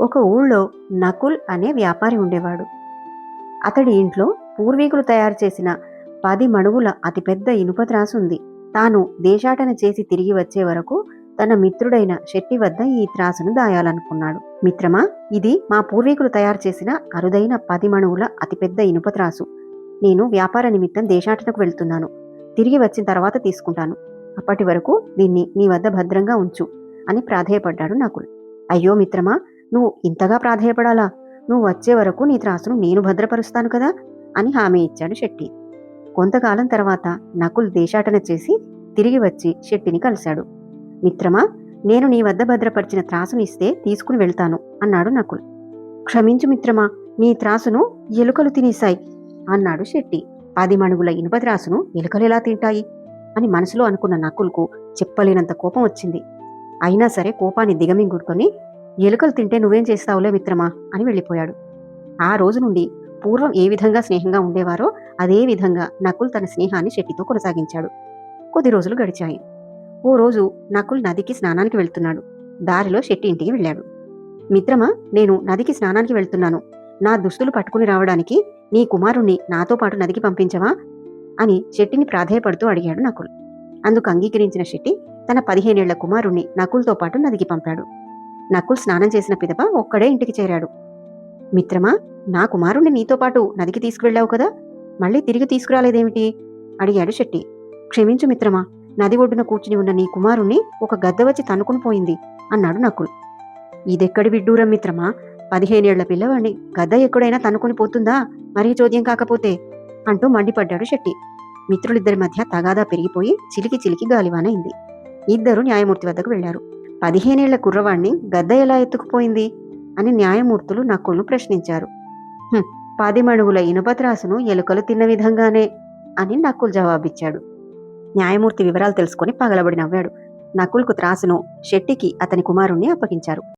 ఒక ఊళ్ళో నకుల్ అనే వ్యాపారి ఉండేవాడు. అతడి ఇంట్లో పూర్వీకులు తయారు చేసిన 10 మణుగుల అతిపెద్ద ఇనుప త్రాసు ఉంది. తాను దేశాటన చేసి తిరిగి వచ్చే వరకు తన మిత్రుడైన శెట్టి వద్ద ఈ త్రాసును దాయాలనుకున్నాడు. మిత్రమా, ఇది మా పూర్వీకులు తయారు చేసిన అరుదైన 10 మణుగుల అతిపెద్ద ఇనుప త్రాసు. నేను వ్యాపార నిమిత్తం దేశాటనకు వెళ్తున్నాను. తిరిగి వచ్చిన తర్వాత తీసుకుంటాను. అప్పటి వరకు దీన్ని నీ వద్ద భద్రంగా ఉంచు అని ప్రాధేయపడ్డాడు నకుల్. అయ్యో మిత్రమా, నువ్వు ఇంతగా ప్రాధేయపడాలా? నువ్వు వచ్చే వరకు నీ త్రాసును నేను భద్రపరుస్తాను కదా అని హామీ ఇచ్చాడు శెట్టి. కొంతకాలం తర్వాత నకుల్ దేశాటన చేసి తిరిగి వచ్చి శెట్టిని కలిశాడు. మిత్రమా, నేను నీ వద్ద భద్రపరిచిన త్రాసును ఇస్తే తీసుకుని వెళ్తాను అన్నాడు నకుల్. క్షమించు మిత్రమా, నీ త్రాసును ఎలుకలు తినేశాయి అన్నాడు శెట్టి. 10 మణుగుల ఇనుప త్రాసును ఎలుకలు ఎలా తింటాయి అని మనసులో అనుకున్న నకుల్కు చెప్పలేనంత కోపం వచ్చింది. అయినా సరే కోపాన్ని దిగమింగుడుకొని, ఎలుకలు తింటే నువ్వేం చేస్తావులే మిత్రమా అని వెళ్ళిపోయాడు. ఆ రోజు నుండి పూర్వం ఏ విధంగా స్నేహంగా ఉండేవారో అదే విధంగా నకుల్ తన స్నేహాన్ని శెట్టితో కొనసాగించాడు. కొద్ది రోజులు గడిచాయి. ఓ రోజు నకుల్ నదికి స్నానానికి వెళ్తున్నాడు. దారిలో శెట్టి ఇంటికి వెళ్ళాడు. మిత్రమా, నేను నదికి స్నానానికి వెళ్తున్నాను. నా దుస్తులు పట్టుకుని రావడానికి నీ కుమారుణ్ణి నాతో పాటు నదికి పంపించవా అని శెట్టిని ప్రాధేయపడుతూ అడిగాడు నకుల్. అందుకు అంగీకరించిన శెట్టి తన 15 ఏళ్ల కుమారుణ్ణి నకుల్తో పాటు నదికి పంపాడు. నకుల్ స్నానం చేసిన పిదప ఒక్కడే ఇంటికి చేరాడు. మిత్రమా, నా కుమారుణ్ణి నీతో పాటు నదికి తీసుకువెళ్ళావు కదా, మళ్ళీ తిరిగి తీసుకురాలేదేమిటి అడిగాడు శెట్టి. క్షమించు మిత్రమా, నది ఒడ్డున కూర్చుని ఉన్న నీ కుమారుణ్ణి ఒక గద్ద వచ్చి తన్నుకుని పోయింది అన్నాడు నకుల్. ఇదెక్కడి విడ్డూరం మిత్రమా, 15 ఏళ్ల పిల్లవాడిని గద్ద ఎక్కడైనా తన్నుకుని పోతుందా, మరీ చోద్యం కాకపోతే అంటూ మండిపడ్డాడు శెట్టి. మిత్రులిద్దరి మధ్య తగాదా పెరిగిపోయి చిలికి చిలికి గాలివానైంది. ఇద్దరు న్యాయమూర్తి వద్దకు వెళ్లారు. 15 ఏళ్ల కుర్రవాణ్ణి గద్ద ఎలా ఎత్తుకుపోయింది అని న్యాయమూర్తులు నకుల్ను ప్రశ్నించారు. 10 మణుగుల ఇనుప త్రాసును ఎలుకలు తిన్న విధంగానే అని నకుల్ జవాబిచ్చాడు. న్యాయమూర్తి వివరాలు తెలుసుకుని పగలబడి నవ్వాడు. నకుల్కు త్రాసును శెట్టికి అతని కుమారుణ్ణి అప్పగించారు.